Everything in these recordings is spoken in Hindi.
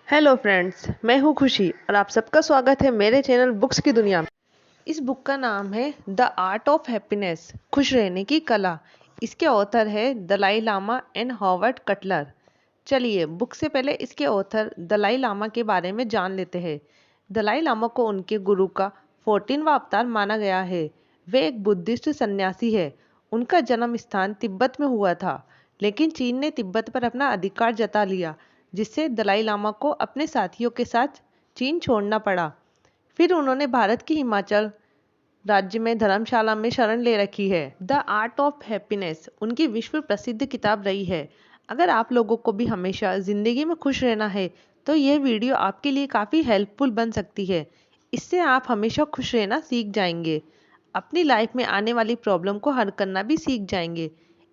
हेलो फ्रेंड्स, मैं हूँ खुशी और आप सबका स्वागत है मेरे चैनल बुक्स की दुनिया में। इस बुक का नाम है द आर्ट ऑफ हैप्पीनेस, खुश रहने की कला। इसके ऑथर है Dalai Lama and Howard Cutler. चलिए बुक से पहले इसके ऑथर दलाई लामा के बारे में जान लेते हैं। दलाई लामा को उनके गुरु का 14वां अवतार माना गया है। वे एक बुद्धिस्ट सन्यासी है। उनका जन्म स्थान तिब्बत में हुआ था, लेकिन चीन ने तिब्बत पर अपना अधिकार जता लिया, जिससे दलाई लामा को अपने साथियों के साथ चीन छोड़ना पड़ा। फिर उन्होंने भारत की हिमाचल राज्य में धर्मशाला में शरण ले रखी है। द आर्ट ऑफ हैप्पीनेस उनकी विश्व प्रसिद्ध किताब रही है। अगर आप लोगों को भी हमेशा जिंदगी में खुश रहना है तो यह वीडियो आपके लिए काफ़ी हेल्पफुल बन सकती है। इससे आप हमेशा खुश रहना सीख जाएंगे, अपनी लाइफ में आने वाली प्रॉब्लम को हल करना भी सीख जाएंगे।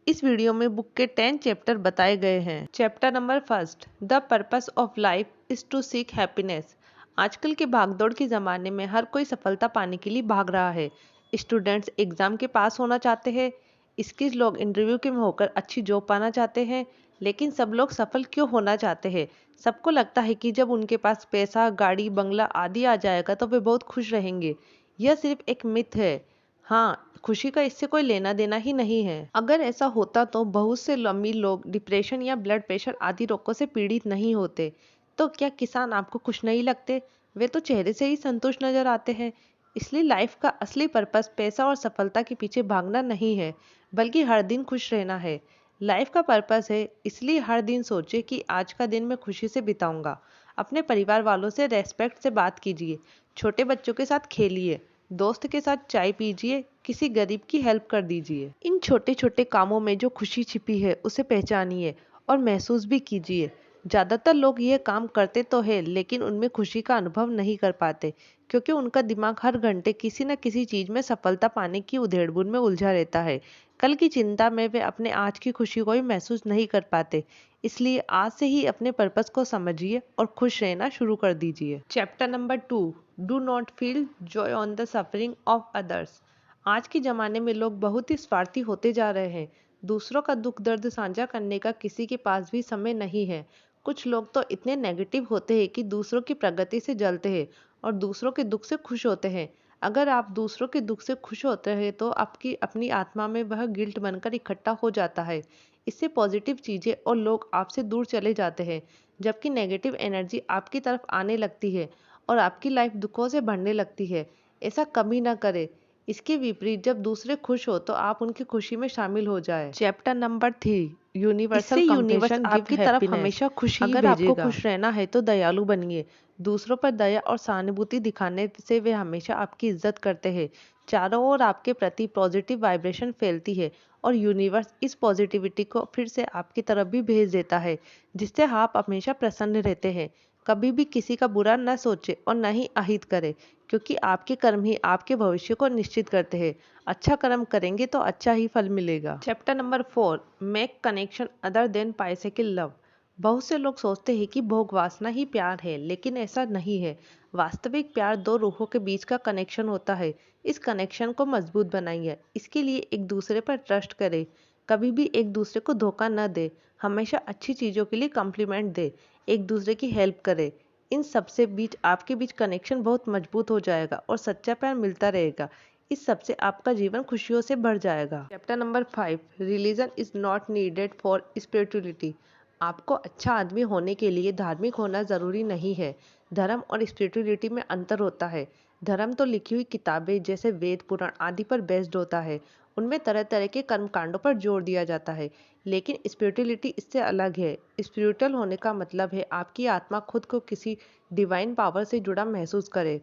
इस वीडियो में बुक के 10 चैप्टर बताए गए हैं। Chapter number first, the purpose of life is to seek happiness. आजकल के भागदौड़ के ज़माने में हर कोई सफलता पाने के लिए भाग रहा है। स्टूडेंट्स एग्ज़ाम के पास होना चाहते हैं, स्किल्स लोग इंटरव्यू के में होकर अच्छी जॉब पाना चाहते हैं, लेकिन सब लोग सफल क्यों होना चाहते हैं? सबको लगता है कि जब उनके पास पैसा, गाड़ी, बंगला आदि आ जाएगा तो वे बहुत खुश रहेंगे। यह सिर्फ एक मिथ है। हाँ, खुशी का इससे कोई लेना देना ही नहीं है। अगर ऐसा होता तो बहुत से अमीर लोग डिप्रेशन या ब्लड प्रेशर आदि रोगों से पीड़ित नहीं होते। तो क्या किसान आपको खुश नहीं लगते? वे तो चेहरे से ही संतुष्ट नजर आते हैं। इसलिए लाइफ का असली पर्पस पैसा और सफलता के पीछे भागना नहीं है, बल्कि हर दिन खुश रहना है। लाइफ का पर्पस है, इसलिए हर दिन सोचे कि आज का दिन मैं खुशी से बिताऊंगा। अपने परिवार वालों से रेस्पेक्ट से बात कीजिए, छोटे बच्चों के साथ खेलिए, दोस्त के साथ चाय पीजिए, किसी गरीब की हेल्प कर दीजिए। इन छोटे छोटे कामों में जो खुशी छिपी है उसे पहचानिए और महसूस भी कीजिए। ज़्यादातर लोग ये काम करते तो है, लेकिन उनमें खुशी का अनुभव नहीं कर पाते, क्योंकि उनका दिमाग हर घंटे किसी न किसी चीज़ में सफलता पाने की उधेड़-बुन में उलझा रहता है। कल की चिंता में वे अपने आज की खुशी को भी महसूस नहीं कर पाते। इसलिए आज से ही अपने पर्पस को समझिए और खुश रहना शुरू कर दीजिए। Chapter number 2, do not feel Joy on the suffering of others. आज के ज़माने में लोग बहुत ही स्वार्थी होते जा रहे हैं। दूसरों का दुख दर्द साझा करने का किसी के पास भी समय नहीं है। कुछ लोग तो इतने नेगेटिव होते हैं कि दूसरों की प्रगति से जलते हैं और दूसरों के दुख से खुश होते हैं। अगर आप दूसरों के दुख से खुश होते हैं तो आपकी अपनी आत्मा में वह गिल्ट बनकर इकट्ठा हो जाता है। इससे पॉजिटिव चीज़ें और लोग आपसे दूर चले जाते हैं, जबकि नेगेटिव एनर्जी आपकी तरफ आने लगती है और आपकी लाइफ दुखों से भरने लगती है। ऐसा कभी ना करें। इसके विपरीत जब दूसरे खुश हो तो आप उनकी खुशी में शामिल हो जाए। चैप्टर नंबर 3, यूनिवर्सल यूनिवर्स आपकी तरफ हमेशा खुशी ही भेजेगा। अगर आपको खुश रहना है तो दयालु बनिए। दूसरों पर दया और सहानुभूति दिखाने से वे हमेशा आपकी इज्जत करते हैं। चारों ओर आपके प्रति पॉजिटिव वाइब्रेशन फैलती है और यूनिवर्स इस पॉजिटिविटी को फिर से आपकी तरफ भी भेज देता है, जिससे आप हमेशा प्रसन्न रहते हैं। कभी भी किसी का बुरा न सोचे और न ही अहित करे, क्योंकि आपके कर्म ही आपके भविष्य को निश्चित करते हैं। अच्छा कर्म करेंगे तो अच्छा ही फल मिलेगा। Chapter number 4, make connection other than bicycle love. बहुत से लोग सोचते हैं कि भोग वासना ही प्यार है, लेकिन ऐसा नहीं है। वास्तविक प्यार दो रूहों के बीच का कनेक्शन होता है। इस कनेक्शन को मजबूत बनाइए। इसके लिए एक दूसरे पर ट्रस्ट करें। कभी भी एक दूसरे को धोखा न दे। हमेशा अच्छी चीज़ों के लिए कॉम्प्लीमेंट दे। एक दूसरे की हेल्प करे। इन सबसे बीच आपके बीच कनेक्शन बहुत मजबूत हो जाएगा और सच्चा प्यार मिलता रहेगा। इस सबसे आपका जीवन खुशियों से भर जाएगा। Chapter number 5, religion is not needed for spirituality. आपको अच्छा आदमी होने के लिए धार्मिक होना जरूरी नहीं है। धर्म और स्पिरिचुअलिटी में अंतर होता है। धर्म तो लिखी हुई किताबें जैसे वेद पुराण आदि पर बेस्ड होता है। उनमें तरह तरह के कर्मकांडों पर जोर दिया जाता है, लेकिन स्पिरिचुअलिटी इससे अलग है। स्पिरिचुअल होने का मतलब है आपकी आत्मा खुद को किसी डिवाइन पावर से जुड़ा महसूस करे।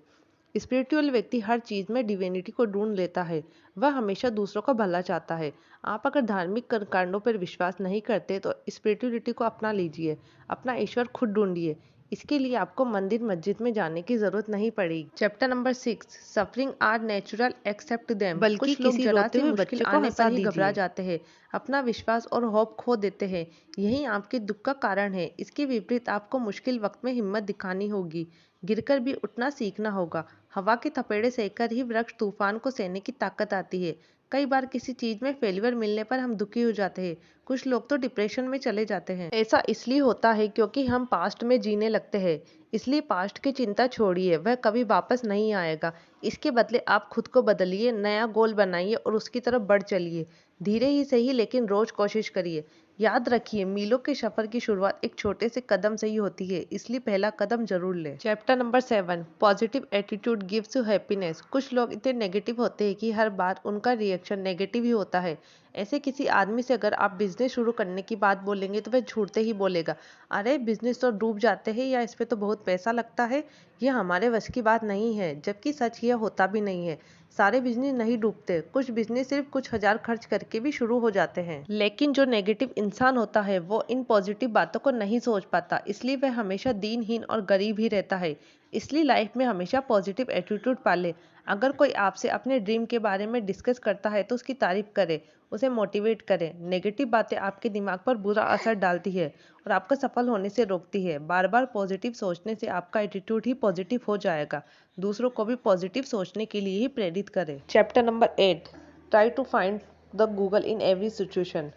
स्पिरिचुअल व्यक्ति हर चीज़ में डिविनिटी को ढूंढ लेता है। वह हमेशा दूसरों का भला चाहता है। आप अगर धार्मिक कर्मकांडों पर विश्वास नहीं करते तो स्पिरिचुअलिटी को अपना लीजिए। अपना ईश्वर खुद ढूंढिए। इसके लिए आपको मंदिर मस्जिद में जाने की जरूरत नहीं पड़ेगी। Chapter number 6, suffering are natural accept them. बल्कि कुछ लोग जरा सी मुश्किल आने पर ही घबरा जाते हैं, अपना विश्वास और होप खो देते हैं। यही आपके दुख का कारण है। इसके विपरीत आपको मुश्किल वक्त में हिम्मत दिखानी होगी। गिरकर भी उठना सीखना होगा। हवा के थपेड़े सहकर ही वृक्ष तूफान को सहने की ताकत आती है। कई बार किसी चीज में फेलियर मिलने पर हम दुखी हो जाते हैं। कुछ लोग तो डिप्रेशन में चले जाते हैं। ऐसा इसलिए होता है क्योंकि हम पास्ट में जीने लगते हैं। इसलिए पास्ट की चिंता छोड़िए, वह कभी वापस नहीं आएगा। इसके बदले आप खुद को बदलिए, नया गोल बनाइए और उसकी तरफ बढ़ चलिए। धीरे ही सही, लेकिन रोज कोशिश करिए। याद रखिए, मीलों के सफर की शुरुआत एक छोटे से कदम से ही होती है, इसलिए पहला कदम जरूर लें। Chapter number 7, positive attitude gives you happiness. कुछ लोग इतने नेगेटिव होते हैं कि हर बार उनका रिएक्शन नेगेटिव ही होता है। ऐसे किसी आदमी से अगर आप बिजनेस शुरू करने की बात बोलेंगे तो वह झूठते ही बोलेगा, अरे बिजनेस तो डूब जाते हैं, या इस पे तो बहुत पैसा लगता है, ये हमारे वश की बात नहीं है। जबकि सच यह होता भी नहीं है। सारे बिजनेस नहीं डूबते, कुछ बिजनेस सिर्फ कुछ हजार खर्च करके भी शुरू हो जाते हैं। लेकिन जो नेगेटिव इंसान होता है वो इन पॉजिटिव बातों को नहीं सोच पाता, इसलिए वह हमेशा दीनहीन और गरीब ही रहता है। इसलिए लाइफ में हमेशा पॉजिटिव एटीट्यूड पाले। अगर कोई आपसे अपने ड्रीम के बारे में डिस्कस करता है तो उसकी तारीफ करें, उसे मोटिवेट करें। नेगेटिव बातें आपके दिमाग पर बुरा असर डालती है और आपको सफल होने से रोकती है। बार बार पॉजिटिव सोचने से आपका एटीट्यूड ही पॉजिटिव हो जाएगा। दूसरों को भी पॉजिटिव सोचने के लिए ही प्रेरित करें। Chapter number 8, try to find the Google in every situation.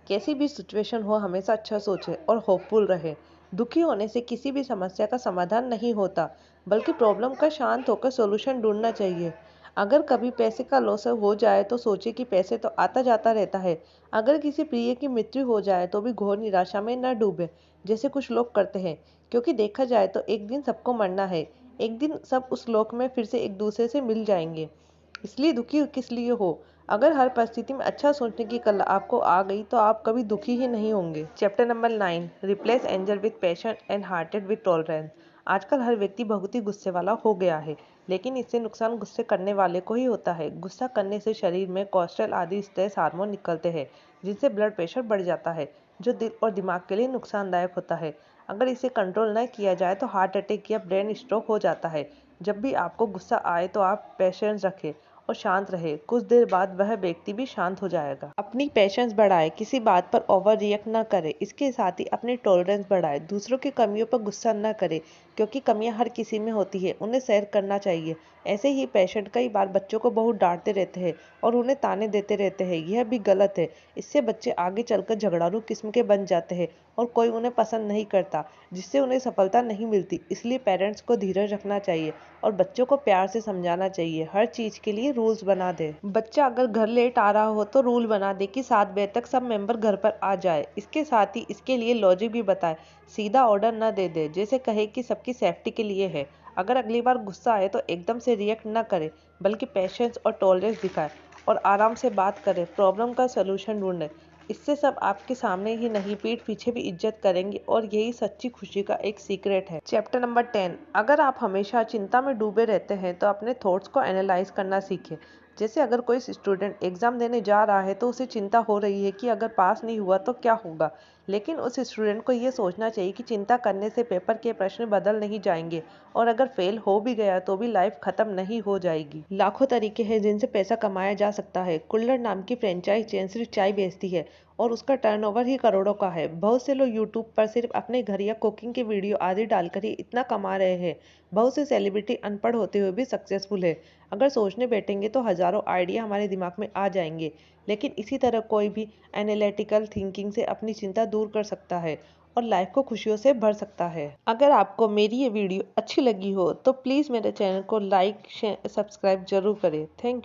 कैसी भी सिचुएशन हो, हमेशा अच्छा सोचें और होपफुल रहें। दुखी होने से किसी भी समस्या का समाधान नहीं होता, बल्कि प्रॉब्लम का शांत होकर सॉल्यूशन ढूंढना चाहिए। अगर कभी पैसे का लॉस हो जाए तो सोचिए कि पैसे तो आता जाता रहता है। अगर किसी प्रिय की मृत्यु हो जाए तो भी घोर निराशा में न डूबे, जैसे कुछ लोग करते हैं। क्योंकि देखा जाए तो एक दिन सबको मरना है, एक दिन सब उस लोक में फिर से एक दूसरे से मिल जाएंगे। इसलिए दुखी किस लिए हो? अगर हर परिस्थिति में अच्छा सोचने की कला आपको आ गई तो आप कभी दुखी ही नहीं होंगे। Chapter number 9, replace anger with passion and hatred with tolerance. आजकल हर व्यक्ति बहुत ही गुस्से वाला हो गया है, लेकिन इससे नुकसान गुस्से करने वाले को ही होता है। गुस्सा करने से शरीर में कोर्टिसोल आदि स्ट्रेस हार्मोन निकलते हैं, जिससे ब्लड प्रेशर बढ़ जाता है, जो दिल और दिमाग के लिए नुकसानदायक होता है। अगर इसे कंट्रोल न किया जाए तो हार्ट अटैक या ब्रेन स्ट्रोक हो जाता है। जब भी आपको गुस्सा आए तो आप पेशेंस रखें और शांत रहे। कुछ देर बाद वह व्यक्ति भी शांत हो जाएगा। अपनी पेशेंस बढ़ाए, किसी बात पर ओवर रिएक्ट न करें। इसके साथ ही अपनी टॉलरेंस बढ़ाए, दूसरों की कमियों पर गुस्सा न करें, क्योंकि कमियां हर किसी में होती है, उन्हें शेयर करना चाहिए। ऐसे ही पेशेंट कई बार बच्चों को बहुत डांटते रहते हैं और उन्हें ताने देते रहते हैं, यह भी गलत है। इससे बच्चे आगे चलकर झगड़ालू किस्म के बन जाते हैं और कोई उन्हें पसंद नहीं करता, जिससे उन्हें सफलता नहीं मिलती। इसलिए पेरेंट्स को धीरज रखना चाहिए और बच्चों को प्यार से समझाना चाहिए। हर चीज के लिए रूल्स बना दे। बच्चा अगर घर लेट आ रहा हो तो रूल बना दे कि 7 बजे तक सब मेंबर घर पर आ जाए। इसके साथ ही इसके लिए लॉजिक भी बताए। सीधा ऑर्डर न दे दे, जैसे कहे कि सबकी सेफ्टी के लिए है। अगर अगली बार गुस्सा आए तो एकदम से रिएक्ट न करे, बल्कि पेशेंस और टॉलरेंस दिखाए और आराम से बात करें, प्रॉब्लम का सलूशन ढूंढे। इससे सब आपके सामने ही नहीं, पीठ पीछे भी इज्जत करेंगे और यही सच्ची खुशी का एक सीक्रेट है। चैप्टर नंबर 10, अगर आप हमेशा चिंता में डूबे रहते हैं तो अपने थॉट्स को एनालाइज करना सीखें। जैसे अगर कोई स्टूडेंट एग्जाम देने जा रहा है तो उसे चिंता हो रही है कि अगर पास नहीं हुआ तो क्या होगा, लेकिन उस स्टूडेंट को ये सोचना चाहिए कि चिंता करने से पेपर के प्रश्न बदल नहीं जाएंगे और अगर फेल हो भी गया तो भी लाइफ खत्म नहीं हो जाएगी। लाखों तरीके हैं जिनसे पैसा कमाया जा सकता है। कुल्हड़ नाम की फ्रेंचाइज चेन सिर्फ चाय बेचती है और उसका टर्नओवर ही करोड़ों का है। बहुत से लोग यूट्यूब पर सिर्फ अपने घर या कुकिंग की वीडियो आदि डालकर ही इतना कमा रहे हैं। बहुत से सेलिब्रिटी अनपढ़ होते हुए भी सक्सेसफुल है। अगर सोचने बैठेंगे तो हजारों आइडिया हमारे दिमाग में आ जाएंगे, लेकिन इसी तरह कोई भी एनालिटिकल थिंकिंग से अपनी चिंता दूर कर सकता है और लाइफ को खुशियों से भर सकता है। अगर आपको मेरी ये वीडियो अच्छी लगी हो तो प्लीज़ मेरे चैनल को लाइक शेयर सब्सक्राइब जरूर करें। Thank you.